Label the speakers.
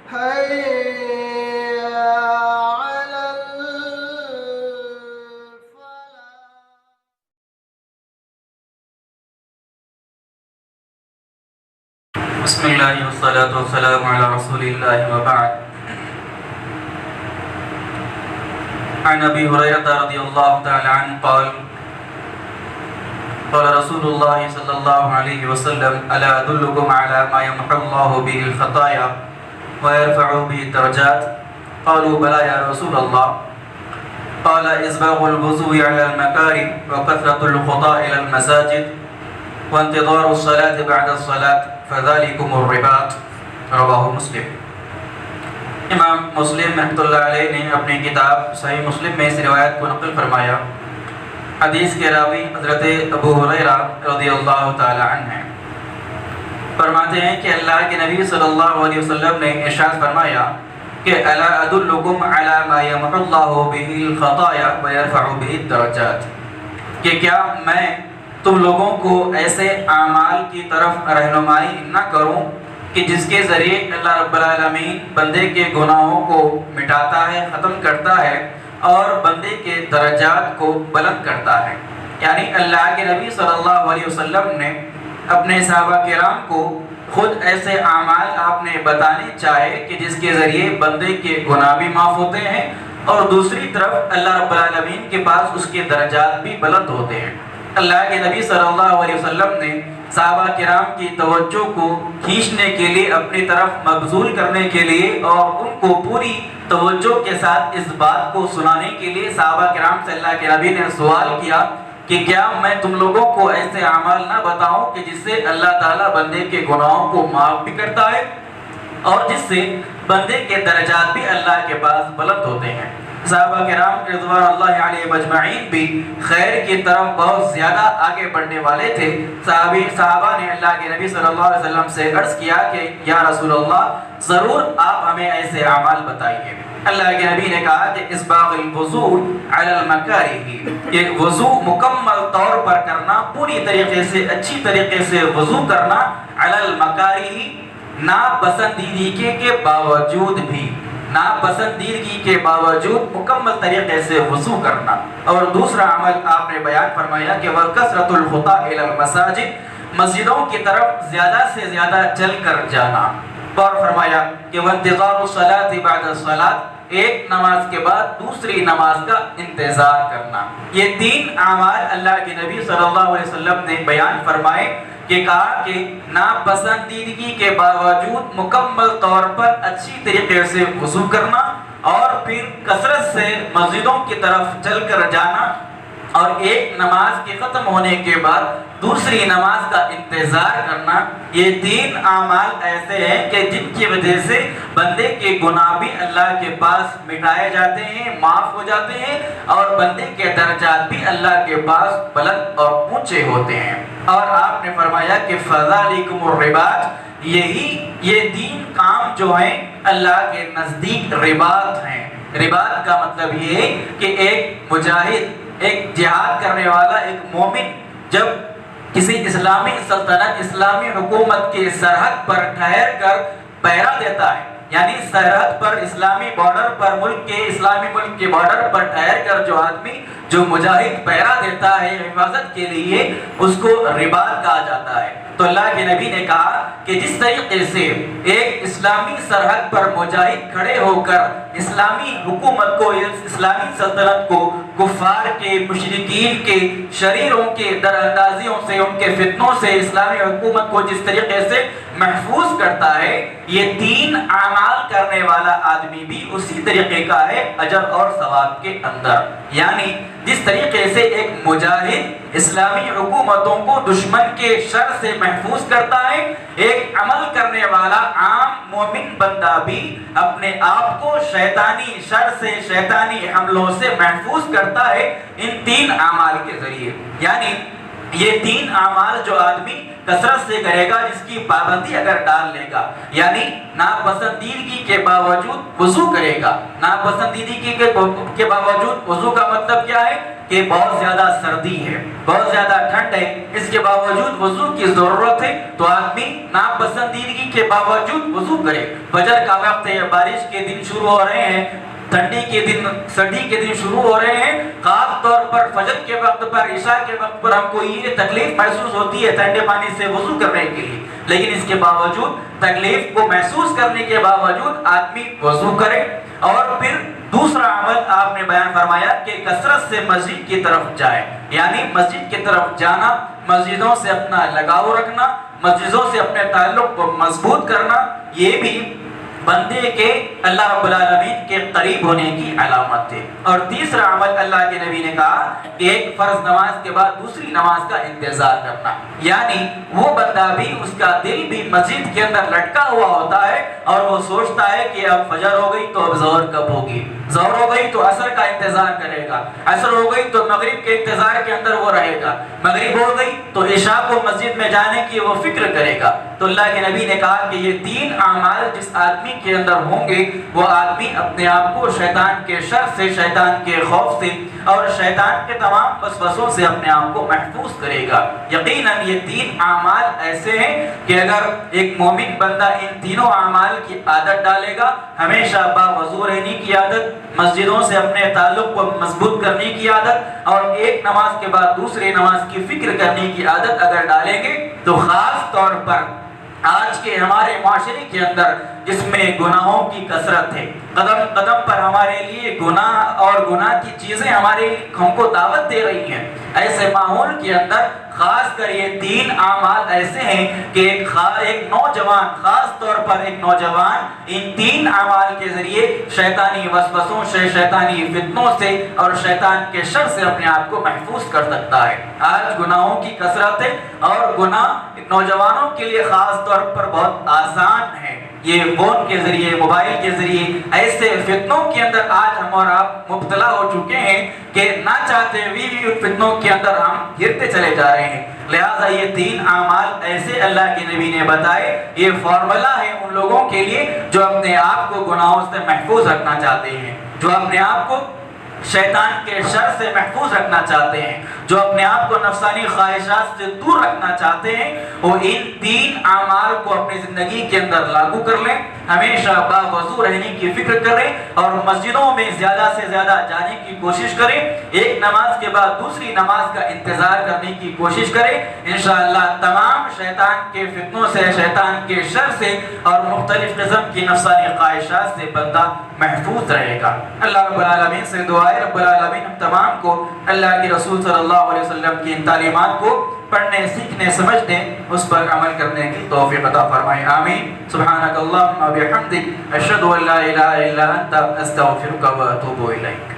Speaker 1: حي على الفلاح.
Speaker 2: بسم الله والصلاة والسلام على رسول الله وبعد. عن أبي هريرة رضي الله تعالى عنه قال قال رسول الله صلى الله عليه وسلم ألا أدلكم على ما يمحو الله به الخطايا ويرفع به الدرجات قالوا بلى يا رسول الله قال إسباغ الوضوء على المكاره وكثرة الخطاء إلى المساجد وانتظار الصلاة بعد الصلاة فذلكم الرباط رواہ مسلم. امام مسلم رحمۃ اللہ علیہ نے اپنی کتاب صحیح مسلم میں اس روایت کو نقل فرمایا. حدیث کے راوی حضرت ابو ہریرہ رضی اللہ تعالی عنہ ہیں. فرماتے ہیں کہ اللہ کے نبی صلی اللہ علیہ وسلم نے ارشاد فرمایا کہ الا ادلکم علی ما یمحو اللہ بہ الخطایا ویرفع بہ الدرجات، کہ کیا میں تم لوگوں کو ایسے اعمال کی طرف رہنمائی نہ کروں کہ جس کے ذریعے اللہ رب العالمین بندے کے گناہوں کو مٹاتا ہے، ختم کرتا ہے اور بندے کے درجات کو بلند کرتا ہے. یعنی اللہ کے نبی صلی اللہ علیہ وسلم نے اپنے صحابہ کرام کو خود ایسے اعمال آپ نے بتانے چاہے کہ جس کے ذریعے بندے کے گناہ بھی معاف ہوتے ہیں اور دوسری طرف اللہ رب العالمین کے پاس اس کے درجات بھی بلند ہوتے ہیں. اللہ کے نبی صلی اللہ علیہ وسلم نے صحابہ کرام کی توجہ کو کھینچنے کے لیے، اپنی طرف مبذول کرنے کے لیے اور ان کو پوری توجہ کے ساتھ اس بات کو سنانے کے لیے صحابہ کرام سے اللہ کے نبی نے سوال کیا کہ کیا میں تم لوگوں کو ایسے اعمال نہ بتاؤں کہ جس سے اللہ تعالیٰ بندے کے گناہوں کو معاف بھی کرتا ہے اور جس سے بندے کے درجات بھی اللہ کے پاس بلند ہوتے ہیں. صحابہ کرام رضوان اللہ علیہ مجمعین بھی خیر کی طرف بہت زیادہ آگے بڑھنے والے تھے. صحابہ نے اللہ کے نبی صلی اللہ علیہ وسلم سے عرض کیا کہ یا رسول اللہ ضرور آپ ہمیں ایسے اعمال بتائیے. اللہ کے نبی نے کہا کہ اسباغ الوضوء علی المکارہ، کہ وضو مکمل طور پر کرنا، پوری طریقے سے اچھی طریقے سے وضو کرنا، علی المکارہ ناپسندیدگی کے باوجود بھی، ناپسندیدگی کے باوجود مکمل طریقے سے وضو کرنا. اور دوسرا عمل آپ نے بیان فرمایا کہ وَكَثْرَةُ الْخُطَىٰ إِلَى الْمَسَاجِدِ، مسجدوں کی طرف زیادہ سے زیادہ چل کر جانا. اور فرمایا کہ وَانْتِظَارُ الصَّلَاةِ بَعْدَ الصَّلَاةِ، ایک نماز کے بعد دوسری نماز کا انتظار کرنا. یہ تین اعمال اللہ کے نبی صلی اللہ علیہ وسلم نے بیان فرمائے کہ کہا کہ ناپسندیدگی کے باوجود مکمل طور پر اچھی طریقے سے وضو کرنا اور پھر کثرت سے مسجدوں کی طرف چل کر جانا اور ایک نماز کے ختم ہونے کے بعد دوسری نماز کا انتظار کرنا. یہ تین اعمال ایسے ہیں کہ جن کی وجہ سے بندے کے گناہ بھی اللہ کے پاس مٹائے جاتے ہیں، معاف ہو جاتے ہیں اور بندے کے درجات بھی اللہ کے پاس بلند اور اونچے ہوتے ہیں. اور آپ نے فرمایا کہ فَذَلِكُمُ الرِّبَاطُ، یہ تین کام جو ہیں اللہ کے نزدیک رباط ہیں. رباط کا مطلب یہ ہے کہ ایک مجاہد، ایک جہاد کرنے والا، ایک مومن جب کسی اسلامی سلطنت، اسلامی حکومت کے سرحد پر ٹھہر کر پہرا دیتا ہے، یعنی سرحد پر، اسلامی بارڈر پر، اسلامی ملک کے بارڈر پر ٹھہر کر جو آدمی، جو مجاہد پہرا دیتا ہے حفاظت کے لیے، اس کو رباط کہا جاتا ہے. تو اللہ کے نبی نے کہا کہ جس طریقے سے ایک اسلامی سرحد پر مجاہد کھڑے ہو کر اسلامی حکومت کو، اسلامی سلطنت کو کفار کے، مشرکین کے، شریروں کے در اندازیوں سے، ان کے فتنوں سے اسلامی حکومت کو جس طریقے سے محفوظ کرتا ہے، یہ تین اعمال کرنے والا آدمی بھی اسی طریقے کا ہے اجر اور ثواب کے اندر. یعنی جس طریقے سے ایک مجاہد اسلامی حکومتوں کو دشمن کے شر سے محفوظ کرتا ہے، ایک عمل کرنے والا عام مومن بندہ بھی اپنے آپ کو شیطانی شر سے، شیطانی حملوں سے محفوظ کرتا ہے ان تین اعمال کے ذریعے. یعنی یہ تین اعمال جو آدمی کثرت سے کرے گا، جس کی پابندی اگر ڈال لے گا، یعنی ناپسندیدگی کے باوجود وضو کرے گا۔ ناپسندیدگی کے باوجود وضو کا مطلب کیا ہے کہ بہت زیادہ سردی ہے، بہت زیادہ ٹھنڈ ہے، اس کے باوجود وضو کی ضرورت ہے، تو آدمی ناپسندیدگی کے باوجود وضو کرے۔ فجر کا وقت ہے، بارش کے دن شروع ہو رہے ہیں، ٹھنڈی کے دن، سردی کے دن شروع ہو رہے ہیں، خاص طور پر فجر کے وقت پر، عشاء کے وقت پر ہم کو یہ تکلیف محسوس ہوتی ہے ٹھنڈے پانی سے وضو کرنے کے لیے، لیکن اس کے باوجود، تکلیف کو محسوس کرنے کے باوجود آدمی وضو کرے۔ اور پھر دوسرا عمل آپ نے بیان فرمایا کہ کثرت سے مسجد کی طرف جائے، یعنی مسجد کی طرف جانا، مسجدوں سے اپنا لگاؤ رکھنا، مسجدوں سے اپنے تعلق کو مضبوط کرنا، یہ بھی بندے کے اللہ رب العالمین کے قریب ہونے کی علامت ہے۔ اور تیسرا عمل اللہ کے نبی نے کہا کہ ایک فرض نماز کے بعد دوسری نماز کا انتظار کرنا، یعنی وہ بندہ بھی، اس کا دل بھی مسجد کے اندر لٹکا ہوا ہوتا ہے اور وہ سوچتا ہے کہ اب فجر ہو گئی تو اب ظہر کب ہوگی، ظہر ہو گئی تو عصر کا انتظار کرے گا، عصر ہو گئی تو مغرب کے انتظار کے اندر وہ رہے گا، مغرب ہو گئی تو عشاء کو مسجد میں جانے کی وہ فکر کرے گا۔ تو اللہ کے نبی نے کہا کہ یہ تین اعمال جس آدمی کے اندر ہوں گے، وہ آدمی اپنے آپ کو شیطان کے شر سے، شیطان کے خوف سے اور شیطان کے تمام وسوسوں سے اپنے آپ کو محفوظ کرے گا۔ یقیناً یہ تین اعمال ایسے ہیں کہ اگر ایک مومن بندہ ان تینوں اعمال کی عادت ڈالے گا، ہمیشہ باوضو رہنے کی عادت، مسجدوں سے اپنے تعلق کو مضبوط کرنے کی عادت، اور ایک نماز کے بعد دوسری نماز کی فکر کرنے کی عادت اگر ڈالیں گے، تو خاص طور پر آج کے ہمارے معاشرے کے اندر جس میں گناہوں کی کثرت ہے، قدم قدم پر ہمارے لیے گناہ اور گناہ کی چیزیں ہم کو دعوت دے رہی ہیں، ایسے ماحول کے اندر خاص کر یہ تین اعمال ایسے ہیں کہ ایک نوجوان، خاص طور پر ایک نوجوان ان تین اعمال کے ذریعے شیطانی وسوسوں سے، شیطانی فتنوں سے اور شیطان کے شر سے اپنے آپ کو محفوظ کر سکتا ہے۔ آج گناہوں کی کثرت ہے اور گناہ نوجوانوں کے لیے خاص طور پر بہت آسان ہے۔ یہ فون کے ذریعے، موبائل کے ذریعے ایسے فتنوں کے اندر آج ہم اور آپ مبتلا ہو چکے ہیں کہ نہ چاہتے ہوئے بھی ان فتنوں کے اندر ہم گرتے چلے جا رہے ہیں۔ لہٰذا یہ تین اعمال ایسے اللہ کے نبی نے بتائے، یہ فارمولا ہے ان لوگوں کے لیے جو اپنے آپ کو گناہوں سے محفوظ رکھنا چاہتے ہیں، جو اپنے آپ کو شیطان کے شر سے محفوظ رکھنا چاہتے ہیں، جو اپنے آپ کو نفسانی خواہشات سے دور رکھنا چاہتے ہیں، وہ ان تین اعمال کو اپنی زندگی کے اندر لاگو کر لیں، ہمیشہ باوضو رہنے کی فکر کریں اور مسجدوں میں زیادہ سے زیادہ جانے کی کوشش کریں، ایک نماز کے بعد دوسری نماز کا انتظار کرنے کی کوشش کریں۔ انشاءاللہ تمام شیطان کے فتنوں سے، شیطان کے شر سے اور مختلف قسم کی نفسانی خواہشات سے بندہ محفوظ رہے گا۔ اللہ رب العالمین سے دعا ہے رب العالمین ہم تمام کو اللہ کے رسول صلی اللہ علیہ وسلم کی ان تعلیمات کو پڑھنے، سیکھنے، سمجھنے، اس پر عمل کرنے کی توفیق عطا فرمائے، آمین۔ سبحانک اللہم و بحمدک، اشہد ان لا الہ الا انت، استغفرک و اتوب الیک۔